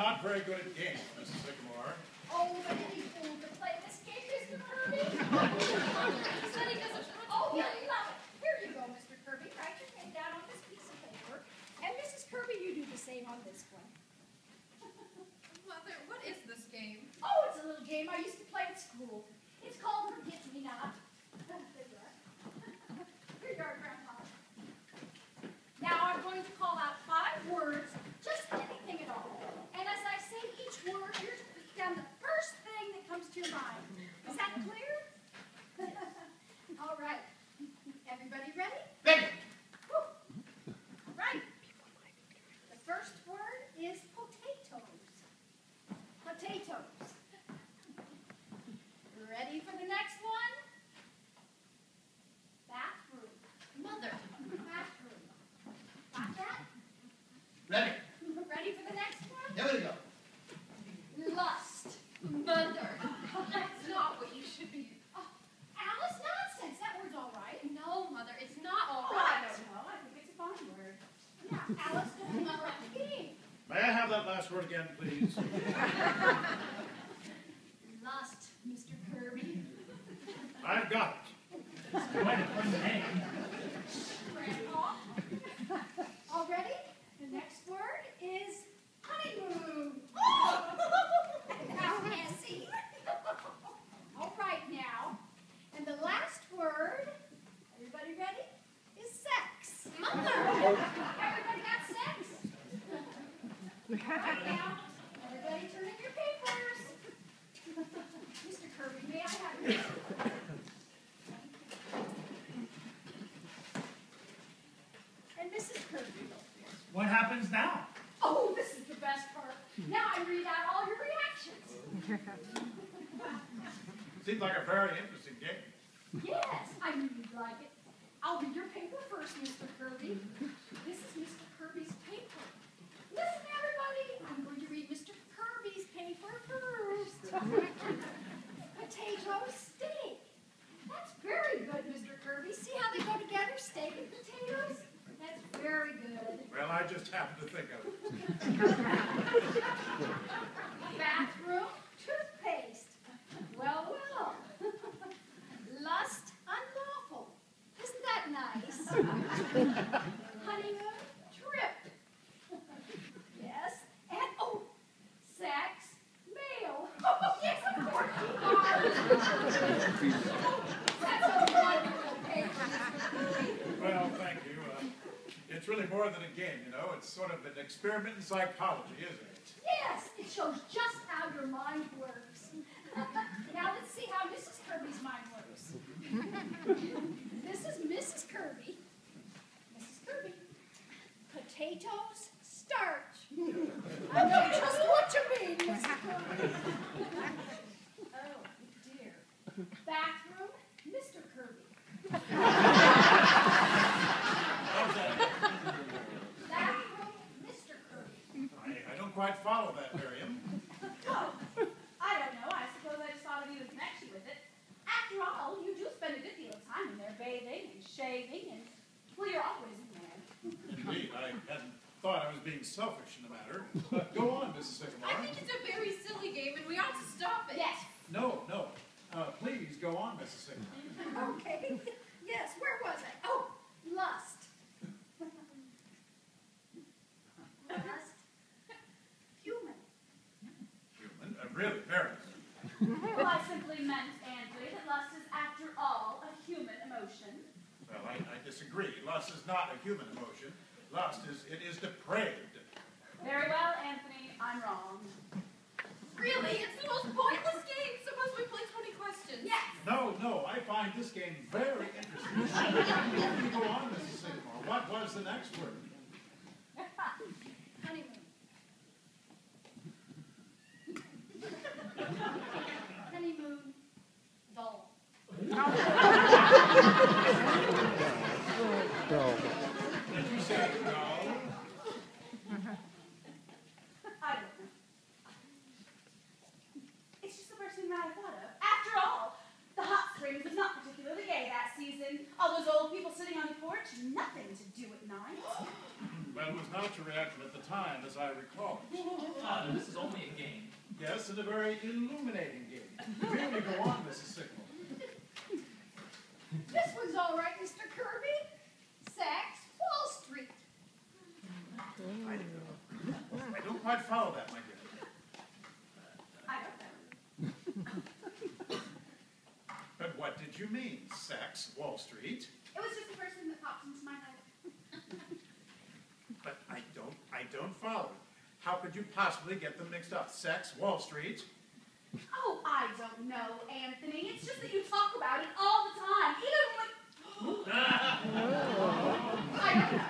not very good at games, Mrs. Sycamore. Oh, but any fool could play this game, Mr. Kirby. He said he doesn't. Oh, he'll love it. Here you go, Mr. Kirby. Write your name down on this piece of paper. And Mrs. Kirby, you do the same on this one. Mother, what is this game? Oh, it's a little game I used to play at school. It's called Forget Me Not. Here you are, Grandpa. Now I'm going to call out 5 words, just anything at all. And as I say each word, you're to put down the first thing that comes to your mind. Is that clear? All right. Everybody ready? Ready. All right. The first word is potatoes. Potatoes. Ready for the next one? Bathroom. Mother. Bathroom. Got that? Ready. Ready for the next one? Here we go. Lust. Mother. That's not what you should be. Oh, Alice, nonsense. That word's all right. No, Mother, it's not all Oh, right. I don't know. I think it's a fine word. Yeah, Alice, don't interrupt the game. May I have that last word again, please? Lust, Mr. Kirby. I've got it. It's quite a fun name. Grandpa. All ready? The next word is honeymoon. How messy. All right now. And the last word, everybody ready, is sex. Mother. Everybody got sex? Right now, everybody turn in your papers. Mr. Kirby, may I have your And Mrs. Kirby. What happens now? Oh, this is the best part. Now I read out all your reactions. Seems like a very interesting game. Yes, I knew you'd like it. I'll read your paper first, Mr. Kirby. This is Mr. Kirby's paper. Listen, everybody. I'm going to read Mr. Kirby's paper first. Potato steak. That's very good, Mr. Kirby. See how they go together, steak and potatoes? That's very good. Well, I just happened to think of it. Bathroom, toothpaste. Well, well. Lust, unlawful. Isn't that nice? Honeymoon, trip. Yes. And, oh, sex, male. Oh, yes, of course you are. That's a wonderful paper. Well, thank you. It's really more than a game, you know. It's sort of an experiment in psychology, isn't it? Yes, it shows just how your mind works. Now let's see how Mrs. Kirby's mind works. This is Mrs. Kirby. Mrs. Kirby. Potatoes, starch. I know just what you mean, Mrs. Kirby. Oh, dear. Bathroom, Mr. Kirby. Bathroom, Mr. Kirby. I don't quite follow that, Miriam. Oh, I don't know. I suppose I just thought of you to connect you with it. After all, you do spend a good deal of time in there bathing and shaving and, well, you're always a man. Indeed, I hadn't thought I was being selfish in the matter. Go on, Mrs. Sycamore. I think it's a very silly game, and we ought to stop it. Yes. No, no. Please, go on, Mrs. Sycamore. Okay. Yes, where was I? Oh, lust. Lust. Human. Human? Really, very. Well, I simply meant, Andrew, that lust is, after all, a human emotion. Well, I disagree. Lust is not a human emotion. Lust is depraved. Very well, Anthony, I'm wrong. Really, it's the most pointless game. Suppose we play 20 questions. Yes. No, I find this game very interesting. Go on, Mrs. Sycamore. What was the next word? Honeymoon. Honeymoon. Dull. Did you say no? I don't know. It's just the first thing that I thought of. After all, the hot springs was not particularly gay that season. All those old people sitting on the porch, nothing to do at night. time, as I recall. Father, this is only a game. Yes, and a very illuminating game. Really go on, Mrs. Sickle. This one's all right, Mr. Kirby. Saks Wall Street. I don't quite follow that, my dear. I don't know. But what did you mean, Saks Wall Street? It was just the first thing that popped into my head. But I don't follow. How could you possibly get them mixed up? Saks Wall Street? Oh, I don't know, Anthony. It's just that you talk about it all the time. Even when... I don't know.